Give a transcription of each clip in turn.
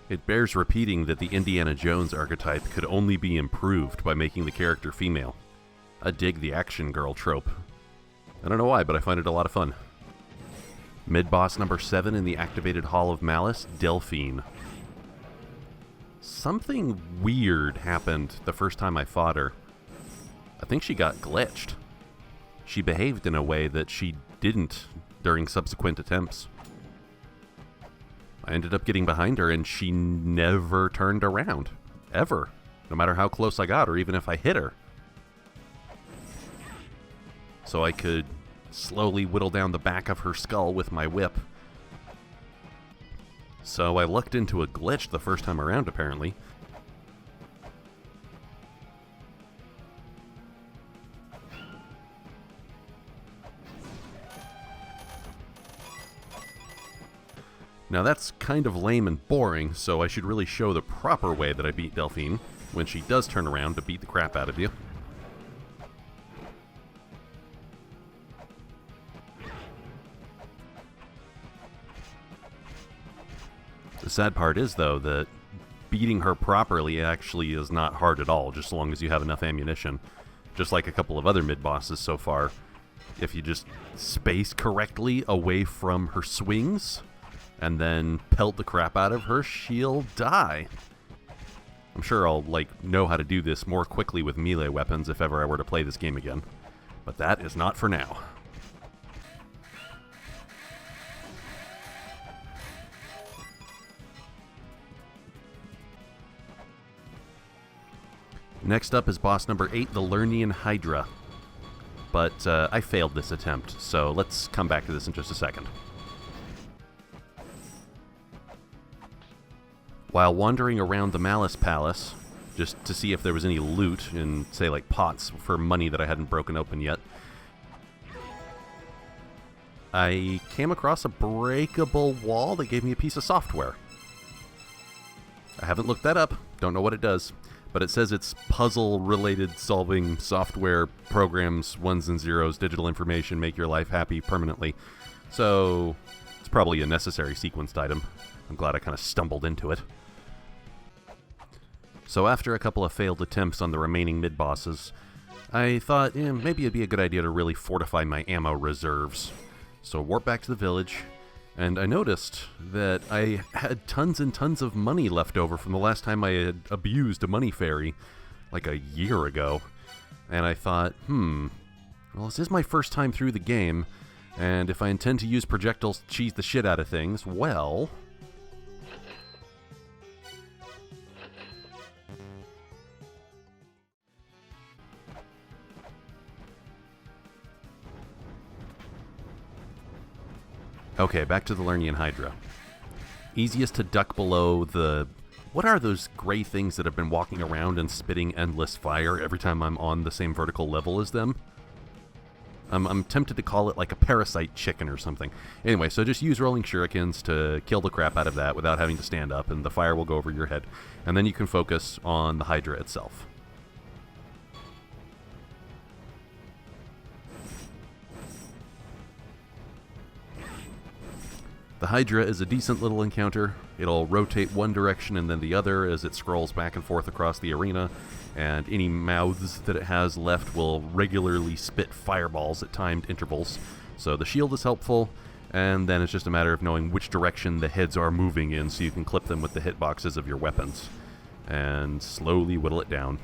It bears repeating that the Indiana Jones archetype could only be improved by making the character female. I dig the action girl trope. I don't know why, but I find it a lot of fun. Mid-boss number 7 in the activated Hall of Malice, Delphine. Something weird happened the first time I fought her. I think she got glitched. She behaved in a way that she didn't during subsequent attempts. I ended up getting behind her and she never turned around. Ever. No matter how close I got or even if I hit her. So I could slowly whittle down the back of her skull with my whip. So I lucked into a glitch the first time around, apparently. Now that's kind of lame and boring, so I should really show the proper way that I beat Delphine when she does turn around to beat the crap out of you. The sad part is, though, that beating her properly actually is not hard at all, just as long as you have enough ammunition. Just like a couple of other mid-bosses so far. If you just space correctly away from her swings, and then pelt the crap out of her, she'll die. I'm sure I'll, know how to do this more quickly with melee weapons if ever I were to play this game again. But that is not for now. Next up is boss number 8, the Lernian Hydra. But I failed this attempt, so let's come back to this in just a second. While wandering around the Malice Palace, just to see if there was any loot in, say, pots for money that I hadn't broken open yet, I came across a breakable wall that gave me a piece of software. I haven't looked that up, don't know what it does, but it says it's puzzle-related solving software, programs, ones and zeros, digital information, make your life happy permanently. So, it's probably a necessary sequenced item. I'm glad I kind of stumbled into it. So after a couple of failed attempts on the remaining mid-bosses, I thought, maybe it'd be a good idea to really fortify my ammo reserves. So I warped back to the village, and I noticed that I had tons and tons of money left over from the last time I had abused a money fairy, like a year ago. And I thought, well, this is my first time through the game, and if I intend to use projectiles to cheese the shit out of things, well... Okay, back to the Lernian Hydra. Easiest to duck below the... What are those gray things that have been walking around and spitting endless fire every time I'm on the same vertical level as them? I'm tempted to call it like a parasite chicken or something. Anyway, so just use rolling shurikens to kill the crap out of that without having to stand up, and the fire will go over your head. And then you can focus on the Hydra itself. The Hydra is a decent little encounter. It'll rotate one direction and then the other as it scrolls back and forth across the arena, and any mouths that it has left will regularly spit fireballs at timed intervals. So the shield is helpful, and then it's just a matter of knowing which direction the heads are moving in so you can clip them with the hitboxes of your weapons, and slowly whittle it down.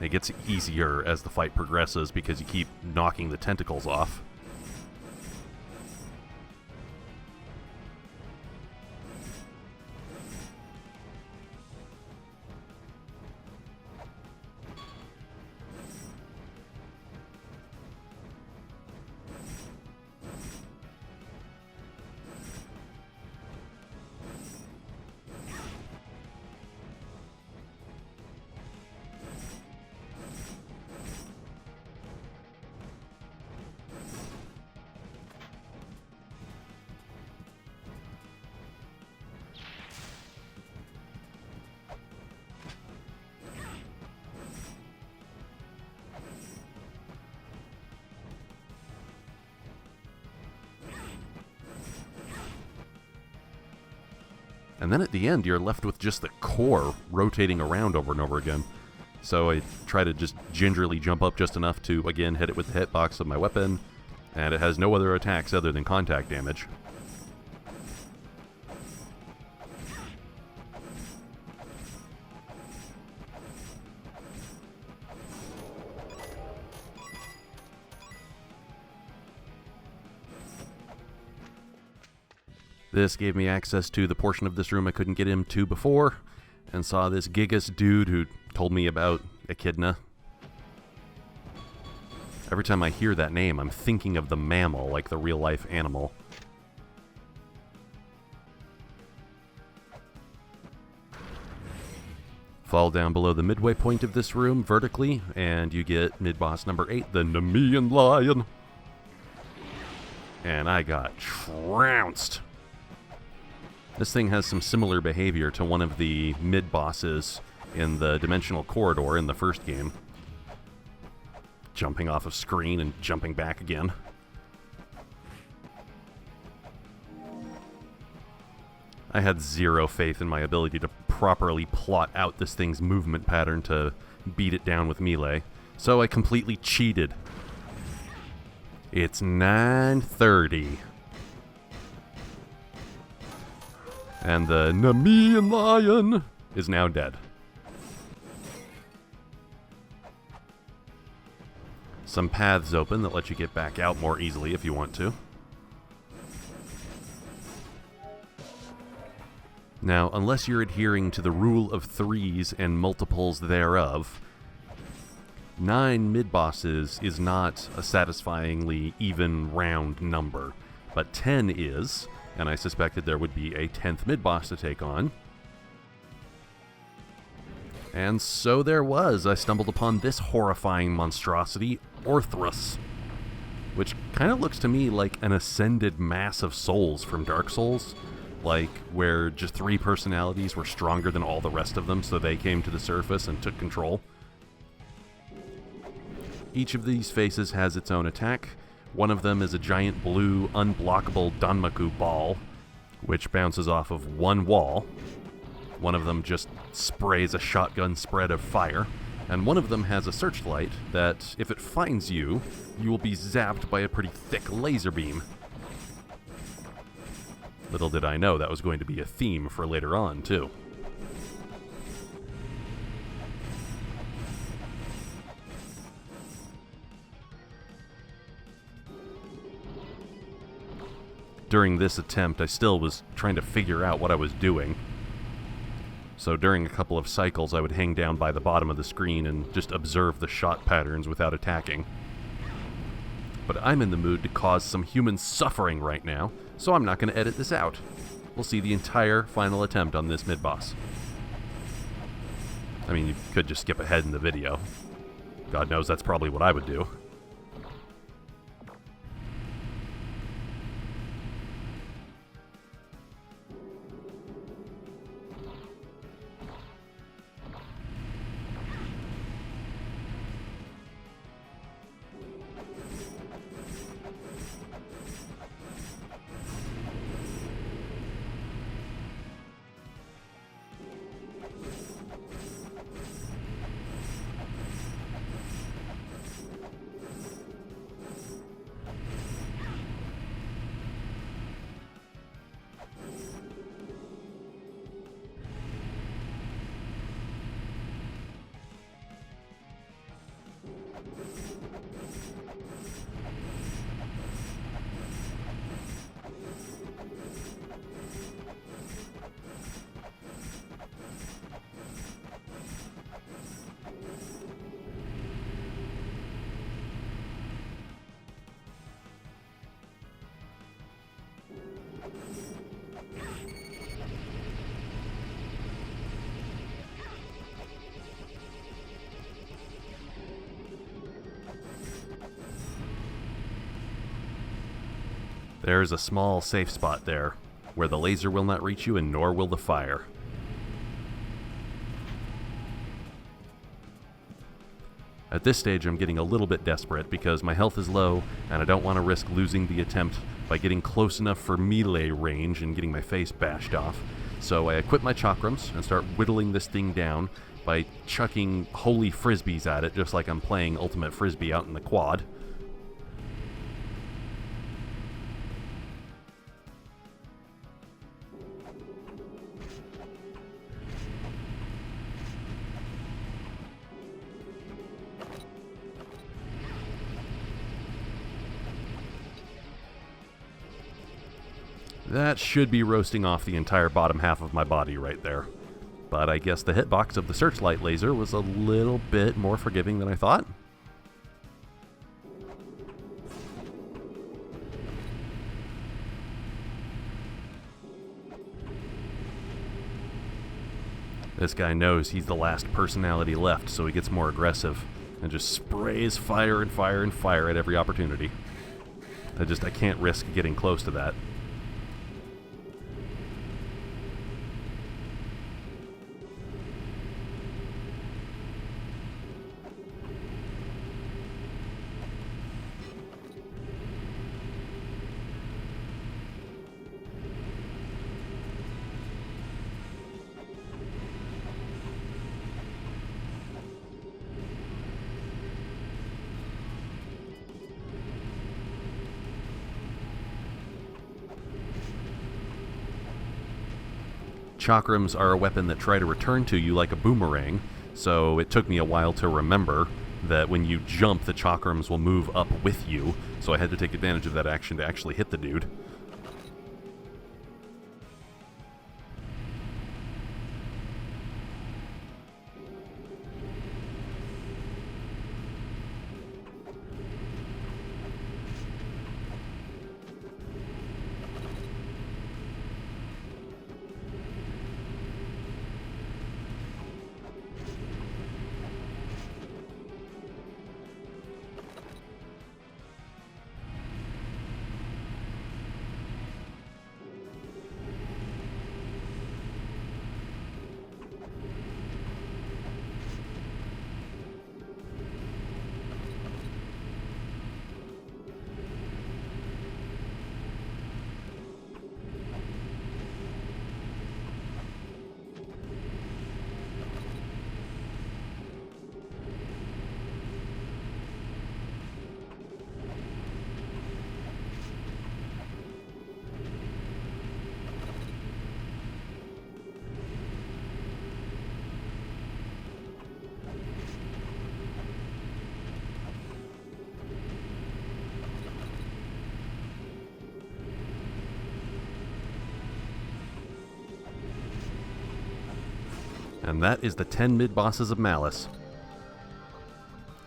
It gets easier as the fight progresses because you keep knocking the tentacles off. And then at the end, you're left with just the core rotating around over and over again. So I try to just gingerly jump up just enough to, again, hit it with the hitbox of my weapon, and it has no other attacks other than contact damage. This gave me access to the portion of this room I couldn't get into before, and saw this Gigas dude who told me about Echidna. Every time I hear that name, I'm thinking of the mammal, like the real-life animal. Fall down below the midway point of this room vertically, and you get mid-boss number 8, the Nemean Lion. And I got trounced. This thing has some similar behavior to one of the mid-bosses in the Dimensional Corridor in the first game. Jumping off of screen and jumping back again. I had zero faith in my ability to properly plot out this thing's movement pattern to beat it down with melee, so I completely cheated. It's 9:30. And the Nemean Lion is now dead. Some paths open that let you get back out more easily if you want to. Now, unless you're adhering to the rule of threes and multiples thereof, 9 mid-bosses is not a satisfyingly even round number, but 10 is, and I suspected there would be a 10th mid-boss to take on. And so there was. I stumbled upon this horrifying monstrosity, Orthrus, which kind of looks to me like an ascended mass of souls from Dark Souls, like where just 3 personalities were stronger than all the rest of them, so they came to the surface and took control. Each of these faces has its own attack. One of them is a giant blue, unblockable Danmaku ball, which bounces off of one wall. One of them just sprays a shotgun spread of fire, and one of them has a searchlight that, if it finds you, you will be zapped by a pretty thick laser beam. Little did I know that was going to be a theme for later on, too. During this attempt, I still was trying to figure out what I was doing. So during a couple of cycles, I would hang down by the bottom of the screen and just observe the shot patterns without attacking. But I'm in the mood to cause some human suffering right now, so I'm not going to edit this out. We'll see the entire final attempt on this mid-boss. I mean, you could just skip ahead in the video. God knows that's probably what I would do. There's a small safe spot there, where the laser will not reach you and nor will the fire. At this stage I'm getting a little bit desperate because my health is low and I don't want to risk losing the attempt by getting close enough for melee range and getting my face bashed off. So I equip my chakrams and start whittling this thing down by chucking holy frisbees at it, just like I'm playing Ultimate Frisbee out in the quad. That should be roasting off the entire bottom half of my body right there. But I guess the hitbox of the searchlight laser was a little bit more forgiving than I thought. This guy knows he's the last personality left, so he gets more aggressive and just sprays fire and fire and fire at every opportunity. I can't risk getting close to that. Chakrams are a weapon that try to return to you like a boomerang, so it took me a while to remember that when you jump, the chakrams will move up with you, so I had to take advantage of that action to actually hit the dude. And that is the 10 mid-bosses of Malice.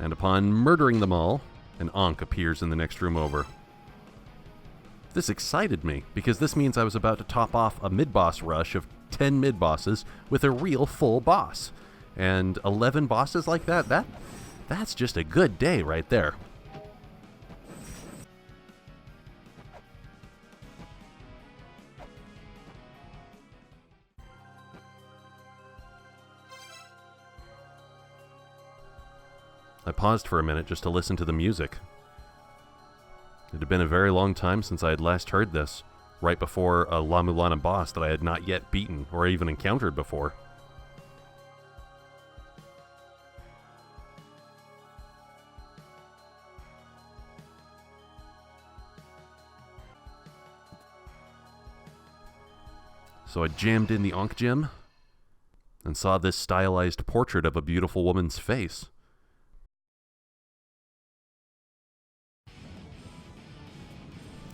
And upon murdering them all, an Ankh appears in the next room over. This excited me, because this means I was about to top off a mid-boss rush of 10 mid-bosses with a real full boss. And 11 bosses like that's just a good day right there. I paused for a minute just to listen to the music. It had been a very long time since I had last heard this, right before a La-Mulana boss that I had not yet beaten or even encountered before. So I jammed in the Ankh gem and saw this stylized portrait of a beautiful woman's face.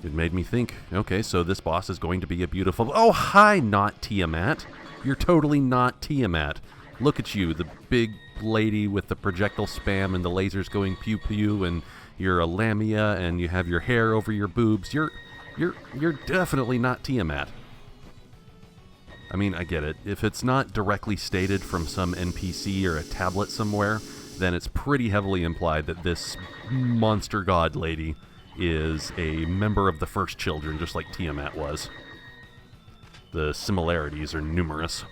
It made me think, okay, so this boss is going to be a beautiful... Oh, hi, not Tiamat. You're totally not Tiamat. Look at you, the big lady with the projectile spam and the lasers going pew-pew, and you're a Lamia, and you have your hair over your boobs. You're definitely not Tiamat. I mean, I get it. If it's not directly stated from some NPC or a tablet somewhere, then it's pretty heavily implied that this monster god lady is a member of the First Children, just like Tiamat was. The similarities are numerous.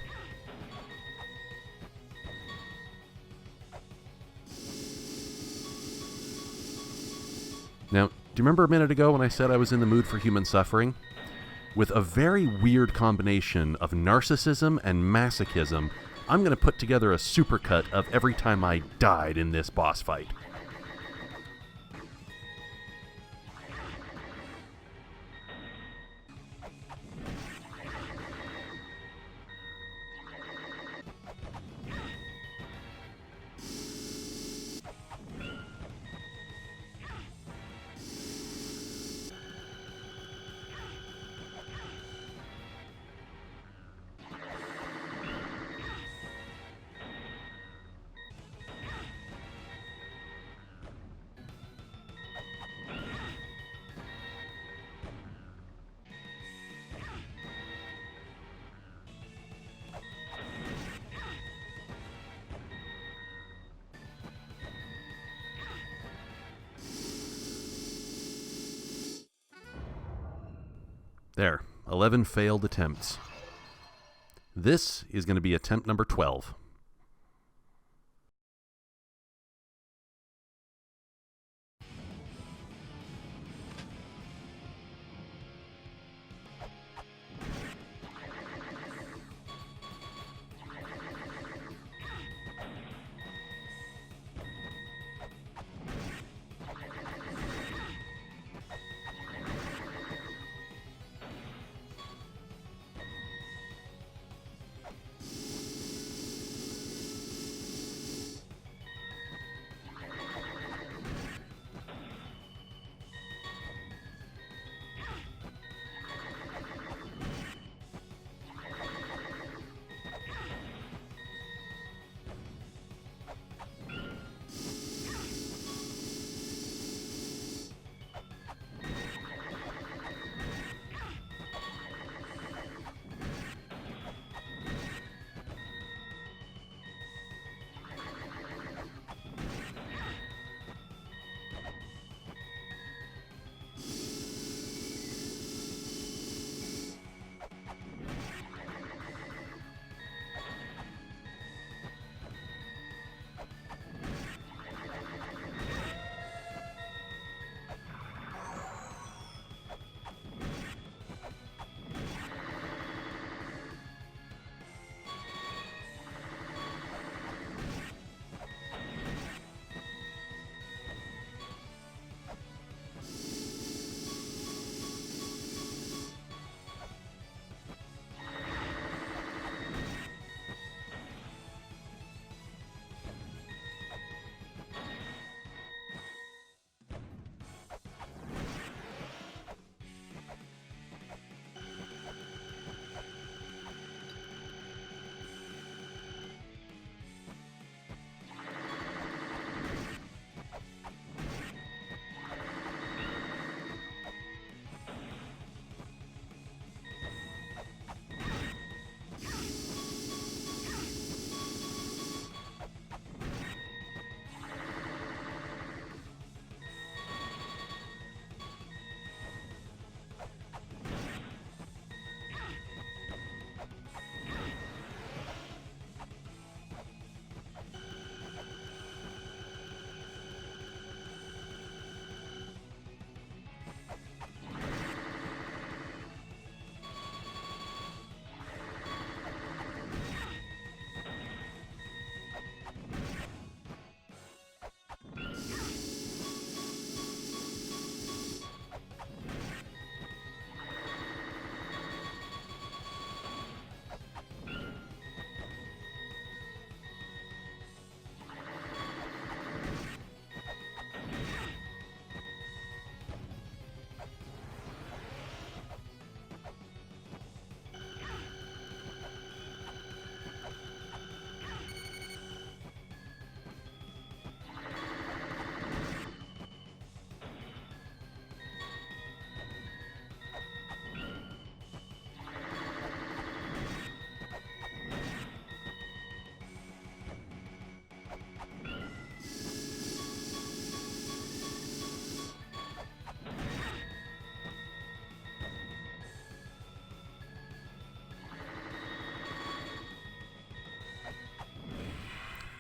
Now, do you remember a minute ago when I said I was in the mood for human suffering? With a very weird combination of narcissism and masochism, I'm going to put together a supercut of every time I died in this boss fight. There, 11 failed attempts. This is going to be attempt number 12.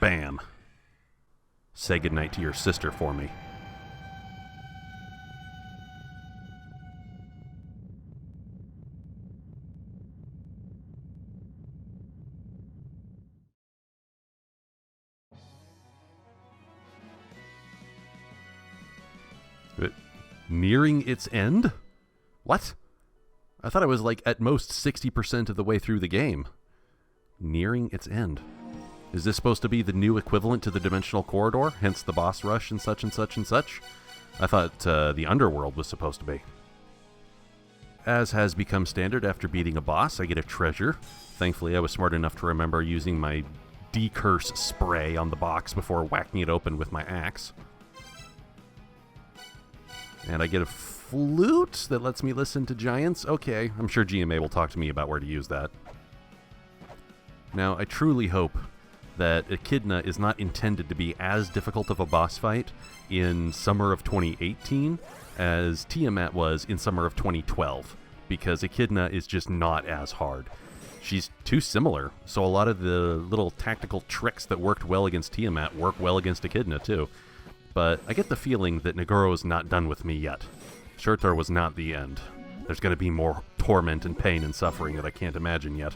Bam. Say goodnight to your sister for me. Nearing its end? What? I thought I was like at most 60% of the way through the game. Nearing its end. Is this supposed to be the new equivalent to the Dimensional Corridor, hence the boss rush and such and such and such? I thought the Underworld was supposed to be. As has become standard after beating a boss, I get a treasure. Thankfully, I was smart enough to remember using my decurse spray on the box before whacking it open with my axe. And I get a flute that lets me listen to giants. Okay, I'm sure GMA will talk to me about where to use that. Now, I truly hope that Echidna is not intended to be as difficult of a boss fight in summer of 2018 as Tiamat was in summer of 2012, because Echidna is just not as hard. She's too similar, so a lot of the little tactical tricks that worked well against Tiamat work well against Echidna too. But I get the feeling that Nagoro is not done with me yet. Shurtor was not the end. There's going to be more torment and pain and suffering that I can't imagine yet.